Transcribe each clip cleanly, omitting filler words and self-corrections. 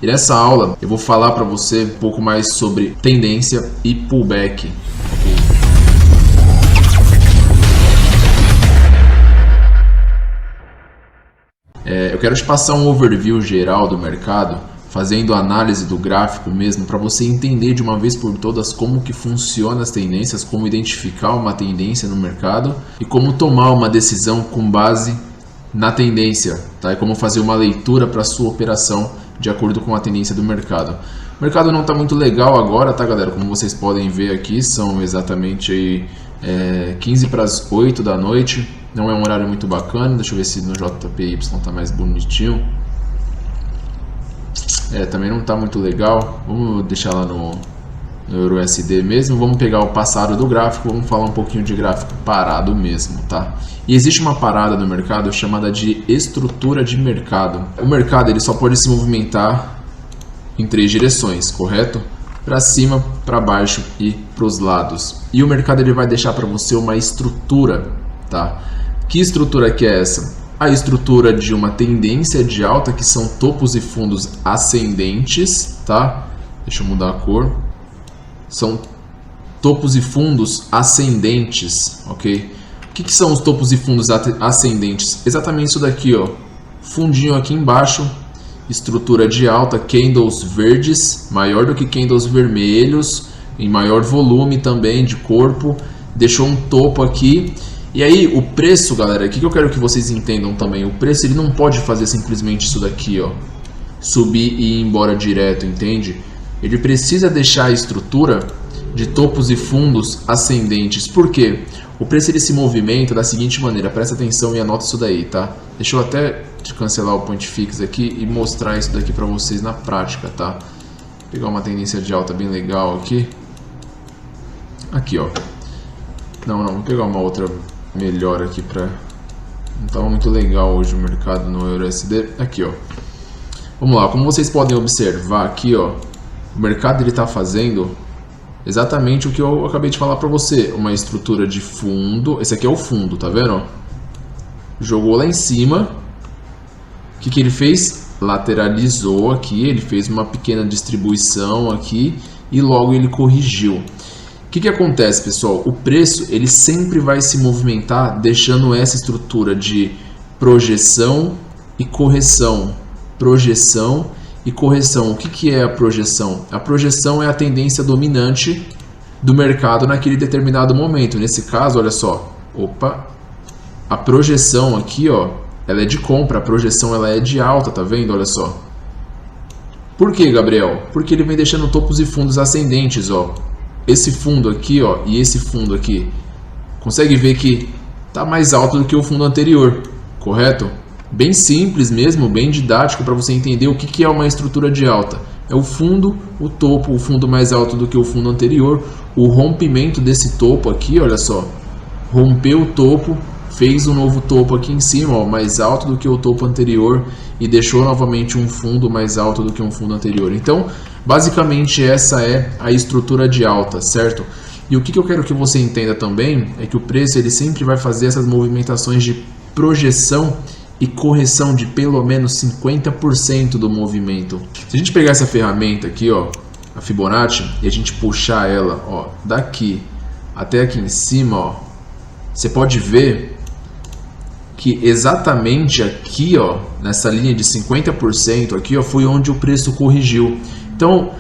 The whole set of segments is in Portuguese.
E nessa aula eu vou falar para você um pouco mais sobre tendência e pullback. Eu quero te passar um overview geral do mercado, fazendo análise do gráfico mesmo, para você entender de uma vez por todas como que funciona as tendências, como identificar uma tendência no mercado e como tomar uma decisão com base na tendência, tá? E como fazer uma leitura para a sua operação de acordo com a tendência do mercado. O mercado não está muito legal agora, tá, galera? Como vocês podem ver aqui, são exatamente aí, 15 para as 8 da noite. Não é um horário muito bacana. Deixa eu ver se no JPY está mais bonitinho. Também não está muito legal. Vamos deixar lá no EURUSD mesmo. Vamos pegar o passado do gráfico. Vamos falar um pouquinho de gráfico parado mesmo, tá? E existe uma parada no mercado chamada de estrutura de mercado. O mercado ele só pode se movimentar em 3 direções, correto? Para cima, para baixo e para os lados. E o mercado ele vai deixar para você uma estrutura, tá? Que estrutura que é essa? A estrutura de uma tendência de alta, que são topos e fundos ascendentes, tá? Deixa eu mudar a cor. São topos e fundos ascendentes, ok? O que são os topos e fundos ascendentes? Exatamente isso daqui, ó. Fundinho aqui embaixo, estrutura de alta, candles verdes, maior do que candles vermelhos, em maior volume também de corpo, deixou um topo aqui. E aí o preço, galera, o que eu quero que vocês entendam também, o preço ele não pode fazer simplesmente isso daqui, ó, subir e ir embora direto, entende? Ele precisa deixar a estrutura de topos e fundos ascendentes. Por quê? O preço ele se movimenta da seguinte maneira, presta atenção e anota isso daí, tá? Deixa eu até cancelar o point fix aqui e mostrar isso daqui para vocês na prática, tá? Vou pegar uma tendência de alta bem legal aqui. Aqui, ó. Não, vou pegar uma outra melhor aqui para... Não estava muito legal hoje o mercado no EURUSD. Aqui, ó. Vamos lá, como vocês podem observar aqui, ó, o mercado ele está fazendo exatamente o que eu acabei de falar para você, uma estrutura de fundo. Esse aqui é o fundo, tá vendo? Jogou lá em cima. O que ele fez? Lateralizou aqui, ele fez uma pequena distribuição aqui e logo ele corrigiu. O que acontece, pessoal? O preço ele sempre vai se movimentar deixando essa estrutura de projeção e correção. Projeção e correção. O que é a projeção? A projeção é a tendência dominante do mercado naquele determinado momento. Nesse caso, olha só. Opa! A projeção aqui, ó, ela é de compra. A projeção ela é de alta, tá vendo? Olha só. Por que, Gabriel? Porque ele vem deixando topos e fundos ascendentes, ó. Esse fundo aqui, ó, e esse fundo aqui. Consegue ver que tá mais alto do que o fundo anterior, correto? Bem simples mesmo, bem didático para você entender o que é uma estrutura de alta. É o fundo, o topo, o fundo mais alto do que o fundo anterior, o rompimento desse topo aqui, olha só. Rompeu o topo, fez um novo topo aqui em cima, ó, mais alto do que o topo anterior e deixou novamente um fundo mais alto do que um fundo anterior. Então, basicamente essa é a estrutura de alta, certo? E o que eu quero que você entenda também é que o preço ele sempre vai fazer essas movimentações de projeção e correção de pelo menos 50% do movimento. Se a gente pegar essa ferramenta aqui, ó, a Fibonacci, e a gente puxar ela, ó, daqui até aqui em cima, ó, você pode ver que exatamente aqui, ó, nessa linha de 50% aqui, ó, foi onde o preço corrigiu. Então,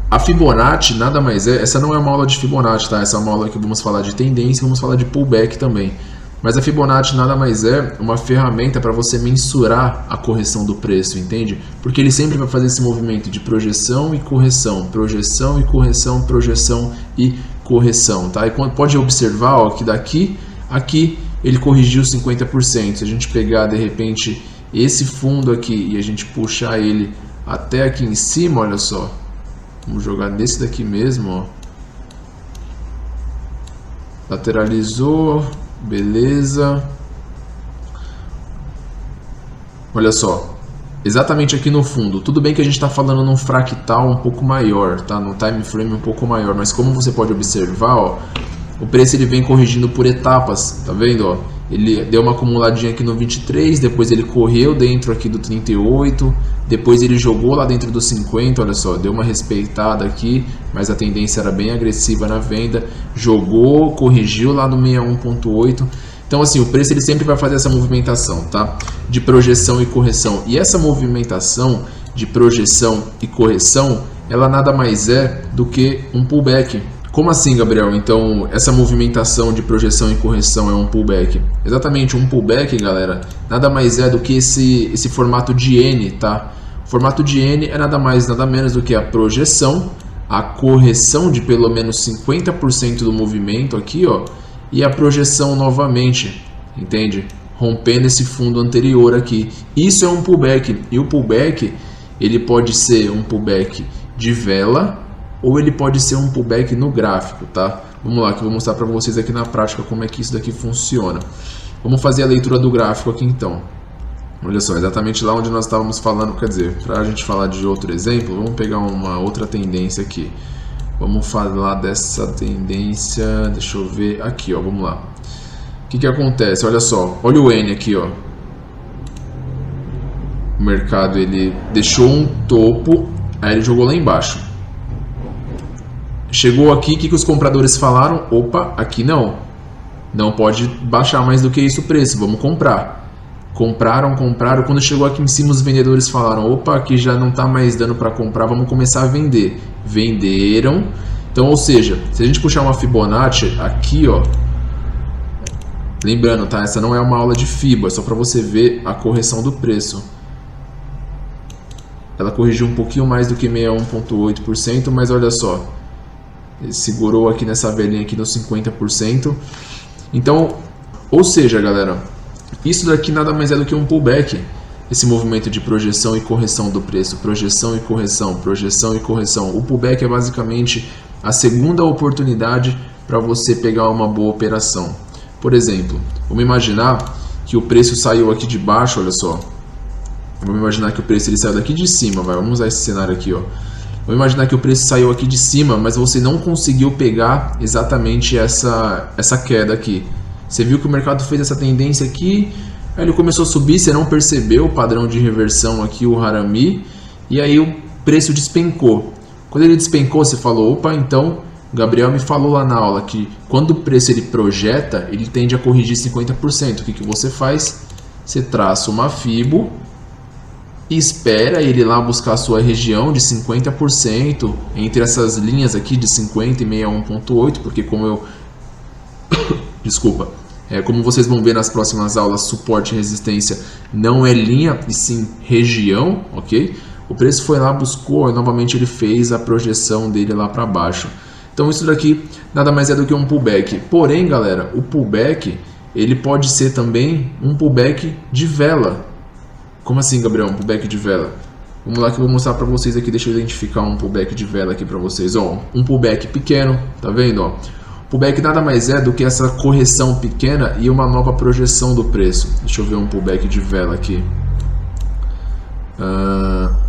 a Fibonacci nada mais é, essa não é uma aula de Fibonacci, tá? Essa é uma aula que vamos falar de tendência, vamos falar de pullback também. Mas a Fibonacci nada mais é uma ferramenta para você mensurar a correção do preço, entende? Porque ele sempre vai fazer esse movimento de projeção e correção, projeção e correção, projeção e correção, tá? E pode observar, ó, que daqui aqui ele corrigiu 50%. Se a gente pegar de repente esse fundo aqui e a gente puxar ele até aqui em cima, olha só. Vamos jogar nesse daqui mesmo, ó. Lateralizou. Beleza. Olha só. Exatamente aqui no fundo. Tudo bem que a gente está falando num fractal um pouco maior, tá? No time frame um pouco maior. Mas como você pode observar, ó, o preço ele vem corrigindo por etapas, tá vendo? Ó? ele deu uma acumuladinha aqui no 23, depois ele correu dentro aqui do 38, depois ele jogou lá dentro do 50, olha só, deu uma respeitada aqui, mas a tendência era bem agressiva na venda, jogou, corrigiu lá no 61.8. Então assim, o preço ele sempre vai fazer essa movimentação, tá? De projeção e correção. E essa movimentação de projeção e correção, ela nada mais é do que um pullback. Como assim, Gabriel? Então, essa movimentação de projeção e correção é um pullback? Exatamente, um pullback, galera, nada mais é do que esse formato de N, tá? O formato de N é nada mais, nada menos do que a projeção, a correção de pelo menos 50% do movimento aqui, ó, e a projeção novamente, entende? Rompendo esse fundo anterior aqui. Isso é um pullback, e o pullback, ele pode ser um pullback de vela, ou ele pode ser um pullback no gráfico, tá? Vamos lá, que eu vou mostrar para vocês aqui na prática como é que isso daqui funciona. Vamos fazer a leitura do gráfico aqui então. Olha só, exatamente lá onde nós estávamos falando, quer dizer, para a gente falar de outro exemplo, vamos pegar uma outra tendência aqui. Vamos falar dessa tendência, deixa eu ver, aqui ó, vamos lá. O que acontece? Olha só, olha o N aqui ó. O mercado ele deixou um topo, aí ele jogou lá embaixo. Chegou aqui, o que os compradores falaram? Opa, aqui não pode baixar mais do que isso o preço, vamos comprar. Compraram, quando chegou aqui em cima os vendedores falaram, opa, aqui já não está mais dando para comprar, vamos começar a vender. Venderam, então, ou seja, se a gente puxar uma Fibonacci aqui, ó, lembrando, tá? Essa não é uma aula de Fibo, é só para você ver a correção do preço. Ela corrigiu um pouquinho mais do que 61.8%, mas olha só, ele segurou aqui nessa velhinha aqui nos 50%. Então, ou seja, galera, isso daqui nada mais é do que um pullback. Esse movimento de projeção e correção do preço, projeção e correção, projeção e correção. O pullback é basicamente a segunda oportunidade para você pegar uma boa operação. Por exemplo, vamos imaginar que o preço saiu aqui de baixo, olha só. Vamos imaginar que o preço ele saiu daqui de cima, vamos usar esse cenário aqui, ó. Vamos imaginar que o preço saiu aqui de cima, mas você não conseguiu pegar exatamente essa queda aqui. Você viu que o mercado fez essa tendência aqui, aí ele começou a subir, você não percebeu o padrão de reversão aqui, o Harami, e aí o preço despencou. Quando ele despencou, você falou, opa, então, Gabriel me falou lá na aula que quando o preço ele projeta, ele tende a corrigir 50%. O que você faz? Você traça uma Fibo, e espera ele lá buscar a sua região de 50% entre essas linhas aqui de 50 e 61.8, porque como eu desculpa, como vocês vão ver nas próximas aulas, suporte e resistência não é linha e sim região, ok? O preço foi lá, buscou e novamente ele fez a projeção dele lá para baixo. Então isso daqui nada mais é do que um pullback. Porém, galera, o pullback ele pode ser também um pullback de vela. Como assim, Gabriel? Um pullback de vela? Vamos lá que eu vou mostrar para vocês aqui. Deixa eu identificar um pullback de vela aqui para vocês. Ó, um pullback pequeno, tá vendo? Ó, pullback nada mais é do que essa correção pequena e uma nova projeção do preço. Deixa eu ver um pullback de vela aqui.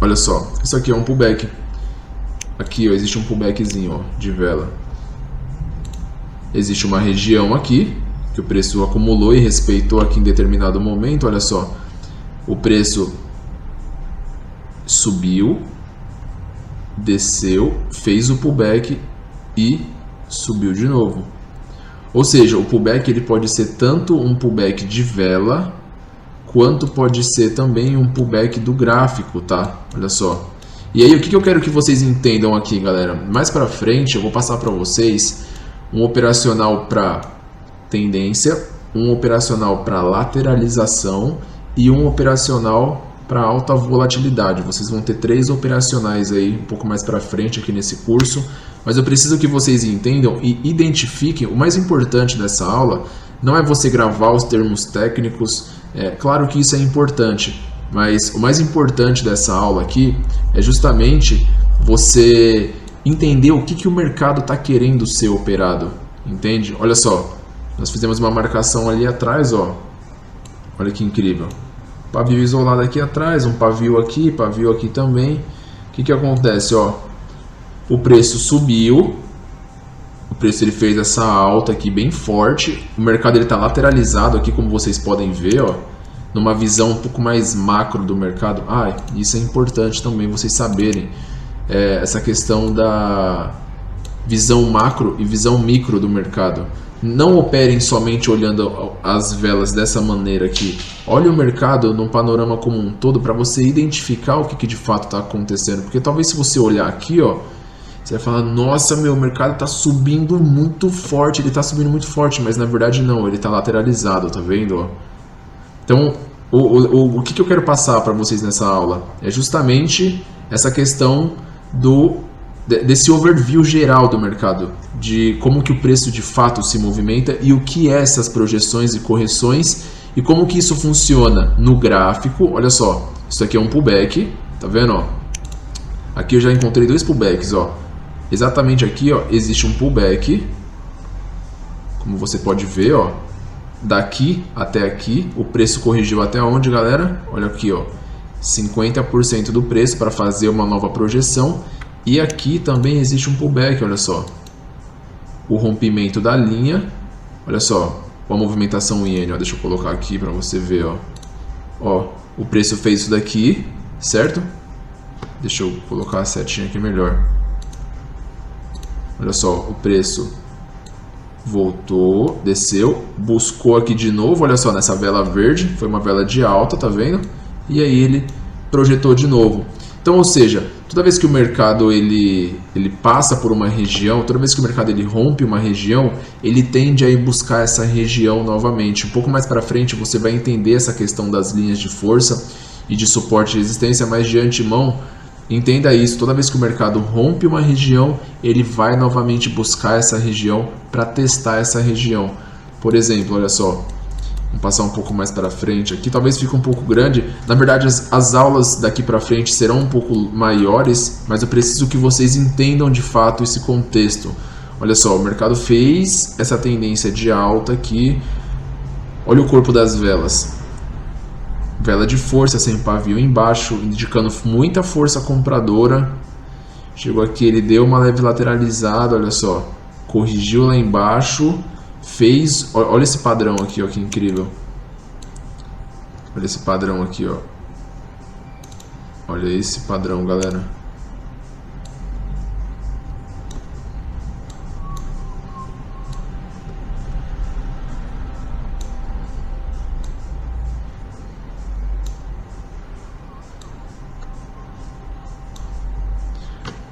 Olha só, isso aqui é um pullback. Aqui, ó, existe um pullbackzinho, ó, de vela. Existe uma região aqui que o preço acumulou e respeitou aqui em determinado momento. Olha só. O preço subiu, desceu, fez o pullback e subiu de novo. Ou seja, o pullback ele pode ser tanto um pullback de vela, quanto pode ser também um pullback do gráfico, tá? Olha só. E aí, o que eu quero que vocês entendam aqui, galera? Mais para frente, eu vou passar para vocês um operacional para tendência, um operacional para lateralização e um operacional para alta volatilidade. Vocês vão ter 3 operacionais aí um pouco mais para frente aqui nesse curso, mas eu preciso que vocês entendam e identifiquem. O mais importante dessa aula não é você gravar os termos técnicos, claro que isso é importante, mas o mais importante dessa aula aqui é justamente você entender o que o mercado está querendo ser operado, entende? Olha só, nós fizemos uma marcação ali atrás, ó. Olha que incrível. Pavio isolado aqui atrás, um pavio aqui também. O que acontece? Ó, o preço subiu, O preço ele fez essa alta aqui bem forte. O mercado ele está lateralizado aqui, como vocês podem ver, ó, numa visão um pouco mais macro do mercado. Isso é importante também vocês saberem. Essa questão da visão macro e visão micro do mercado. Não operem somente olhando as velas dessa maneira aqui. Olhe o mercado num panorama como um todo para você identificar o que de fato está acontecendo. Porque talvez se você olhar aqui, ó, você vai falar, nossa, o mercado está subindo muito forte, ele está subindo muito forte, mas na verdade não, ele está lateralizado, tá vendo? Ó? Então, o que eu quero passar para vocês nessa aula é justamente essa questão desse overview geral do mercado, de como que o preço de fato se movimenta e o que é essas projeções e correções e como que isso funciona no gráfico. Olha só, isso aqui é um pullback, tá vendo? Ó? Aqui eu já encontrei 2 pullbacks, ó. Exatamente aqui, ó, existe um pullback, como você pode ver, ó, daqui até aqui, o preço corrigiu até onde, galera? Olha aqui, ó, 50% do preço para fazer uma nova projeção. E aqui também existe um pullback, olha só. O rompimento da linha, olha só, a movimentação iene, ó, deixa eu colocar aqui para você ver, ó. Ó, o preço fez isso daqui, certo? Deixa eu colocar a setinha aqui melhor. Olha só, o preço voltou, desceu, buscou aqui de novo, olha só, nessa vela verde, foi uma vela de alta, tá vendo? E aí ele projetou de novo. Então, ou seja, toda vez que o mercado ele passa por uma região, toda vez que o mercado ele rompe uma região, ele tende a ir buscar essa região novamente. Um pouco mais para frente você vai entender essa questão das linhas de força e de suporte e resistência, mas de antemão, entenda isso, toda vez que o mercado rompe uma região, ele vai novamente buscar essa região para testar essa região. Por exemplo, olha só, vamos passar um pouco mais para frente aqui, talvez fique um pouco grande. Na verdade, as aulas daqui para frente serão um pouco maiores, mas eu preciso que vocês entendam de fato esse contexto. Olha só, o mercado fez essa tendência de alta aqui. Olha o corpo das velas. Vela de força sem pavio embaixo, indicando muita força compradora. Chegou aqui, ele deu uma leve lateralizada, olha só. Corrigiu lá embaixo. Fez, olha esse padrão aqui, ó, que incrível. Olha esse padrão aqui, ó. Olha esse padrão, galera.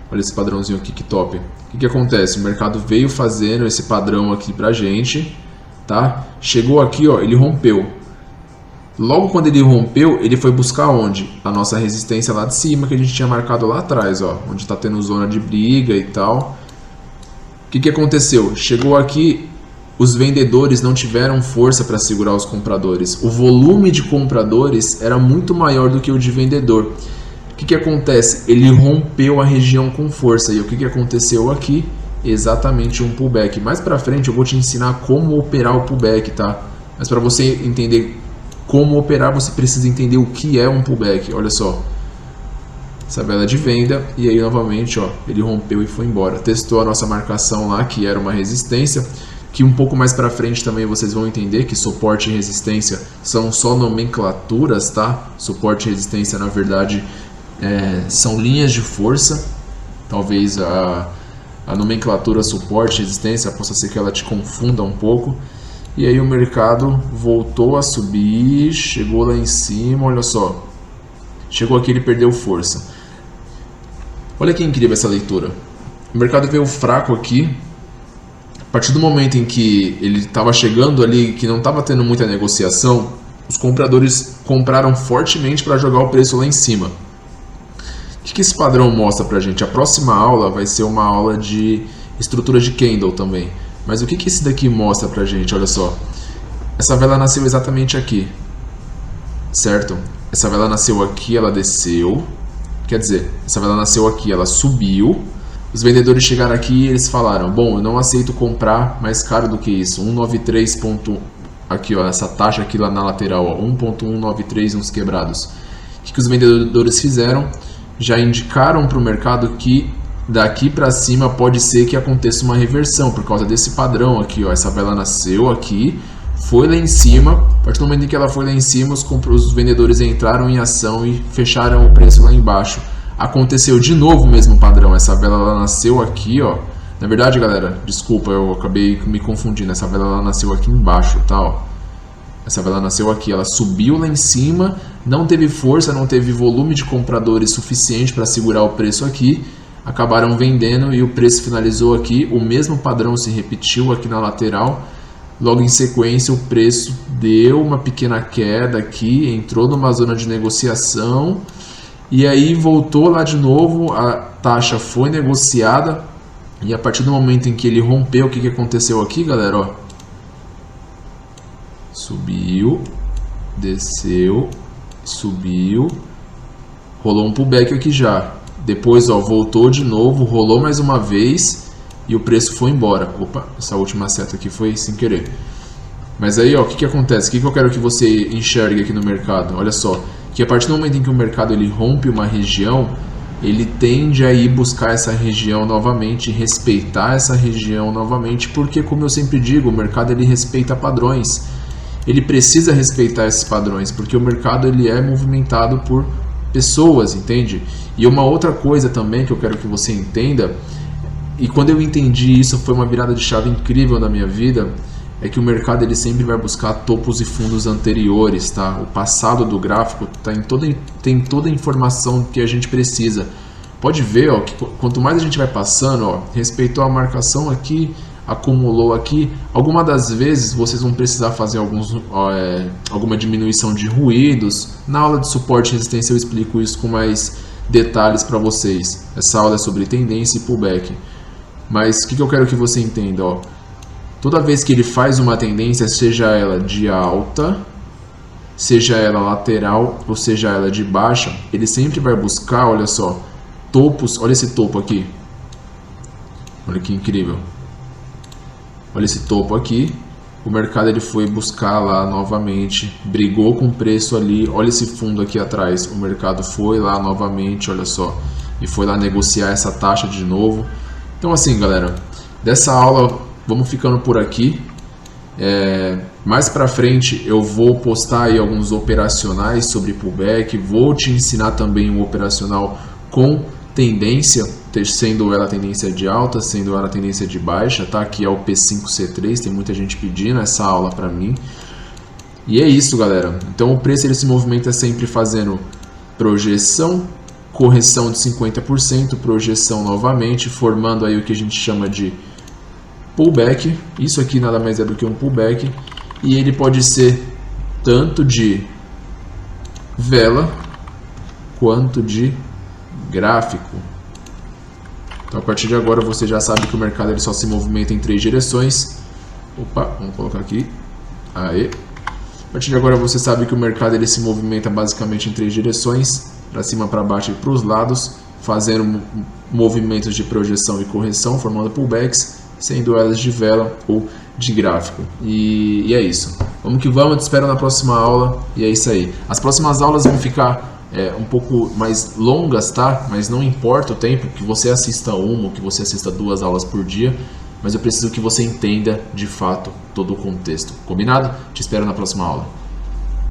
Olha esse padrãozinho aqui, que top. O que acontece? O mercado veio fazendo esse padrão aqui pra gente, tá? Chegou aqui, ó, ele rompeu. Logo quando ele rompeu, ele foi buscar onde? A nossa resistência lá de cima, que a gente tinha marcado lá atrás, ó. Onde tá tendo zona de briga e tal. O que aconteceu? Chegou aqui, os vendedores não tiveram força para segurar os compradores. O volume de compradores era muito maior do que o de vendedor. O que acontece? Ele rompeu a região com força. E o que aconteceu aqui? Exatamente um pullback. Mais pra frente eu vou te ensinar como operar o pullback, tá? Mas para você entender como operar, você precisa entender o que é um pullback. Olha só. Essa vela de venda. E aí novamente, ó, ele rompeu e foi embora. Testou a nossa marcação lá, que era uma resistência. Que um pouco mais pra frente também vocês vão entender que suporte e resistência são só nomenclaturas, tá? Suporte e resistência, na verdade, são linhas de força. Talvez a nomenclatura suporte e resistência possa ser que ela te confunda um pouco. E aí o mercado voltou a subir, chegou lá em cima, olha só. Chegou aqui, ele perdeu força. Olha que incrível essa leitura. O mercado veio fraco aqui. A partir do momento em que ele estava chegando ali, que não estava tendo muita negociação, os compradores compraram fortemente para jogar o preço lá em cima. O que esse padrão mostra pra gente? A próxima aula vai ser uma aula de estrutura de candle também. Mas o que esse daqui mostra pra gente? Olha só. Essa vela nasceu exatamente aqui. Certo? Essa vela nasceu aqui, ela desceu. Quer dizer, essa vela nasceu aqui, ela subiu. Os vendedores chegaram aqui e eles falaram: bom, eu não aceito comprar mais caro do que isso. 193. Aqui, ó, essa taxa aqui lá na lateral, ó, 1.193 uns quebrados. O que os vendedores fizeram? Já indicaram para o mercado que daqui para cima pode ser que aconteça uma reversão por causa desse padrão aqui, ó. Essa vela nasceu aqui, foi lá em cima, a partir do momento em que ela foi lá em cima, os vendedores entraram em ação e fecharam o preço lá embaixo. Aconteceu de novo o mesmo padrão, essa vela ela nasceu aqui, ó. Na verdade, galera, desculpa, eu acabei me confundindo, essa vela ela nasceu aqui embaixo, tá, ó. Essa vela nasceu aqui, ela subiu lá em cima, não teve força, não teve volume de compradores suficiente para segurar o preço aqui, acabaram vendendo e o preço finalizou aqui, o mesmo padrão se repetiu aqui na lateral. Logo em sequência o preço deu uma pequena queda aqui, entrou numa zona de negociação e aí voltou lá de novo, a taxa foi negociada e a partir do momento em que ele rompeu, o que aconteceu aqui, galera, ó, subiu, desceu, subiu, rolou um pullback aqui já, depois ó, voltou de novo, rolou mais uma vez e o preço foi embora. Opa, essa última seta aqui foi sem querer. Mas aí, ó, o que acontece? O que eu quero que você enxergue aqui no mercado? Olha só, que a partir do momento em que o mercado ele rompe uma região, ele tende a ir buscar essa região novamente, respeitar essa região novamente, porque, como eu sempre digo, o mercado ele respeita padrões. Ele precisa respeitar esses padrões, porque o mercado ele é movimentado por pessoas, entende? E uma outra coisa também que eu quero que você entenda, e quando eu entendi isso, foi uma virada de chave incrível na minha vida, é que o mercado ele sempre vai buscar topos e fundos anteriores, tá? O passado do gráfico tem toda a informação que a gente precisa. Pode ver, ó, que quanto mais a gente vai passando, ó, respeitou a marcação aqui, acumulou aqui, alguma das vezes vocês vão precisar fazer alguma diminuição de ruídos. Na aula de suporte e resistência eu explico isso com mais detalhes para vocês. Essa aula é sobre tendência e pullback. Mas o que eu quero que você entenda, ó? Toda vez que ele faz uma tendência, seja ela de alta, seja ela lateral ou seja ela de baixa, ele sempre vai buscar, olha só, topos. Olha esse topo aqui, olha que incrível, olha esse topo aqui. O mercado ele foi buscar lá novamente, brigou com o preço ali. Olha esse fundo aqui atrás, o mercado foi lá novamente, olha só, e foi lá negociar essa taxa de novo. Então assim, galera, dessa aula vamos ficando por aqui. Mais pra frente eu vou postar aí alguns operacionais sobre pullback, vou te ensinar também um operacional com tendência, sendo ela tendência de alta, sendo ela tendência de baixa, tá? Aqui é o P5C3, tem muita gente pedindo essa aula pra mim. E é isso, galera. Então o preço ele se movimenta sempre fazendo projeção, correção de 50%, projeção novamente, formando aí o que a gente chama de pullback. Isso aqui nada mais é do que um pullback, e ele pode ser tanto de vela quanto de gráfico. Então a partir de agora você já sabe que o mercado ele só se movimenta em 3 direções. Opa, vamos colocar aqui. Aê. A partir de agora você sabe que o mercado ele se movimenta basicamente em 3 direções, para cima, para baixo e para os lados, fazendo movimentos de projeção e correção, formando pullbacks, sendo elas de vela ou de gráfico. E é isso. Vamos que vamos, eu te espero na próxima aula. E é isso aí. As próximas aulas vão ficar um pouco mais longas, tá? Mas não importa o tempo, que você assista uma ou que você assista 2 aulas por dia. Mas eu preciso que você entenda de fato todo o contexto. Combinado? Te espero na próxima aula.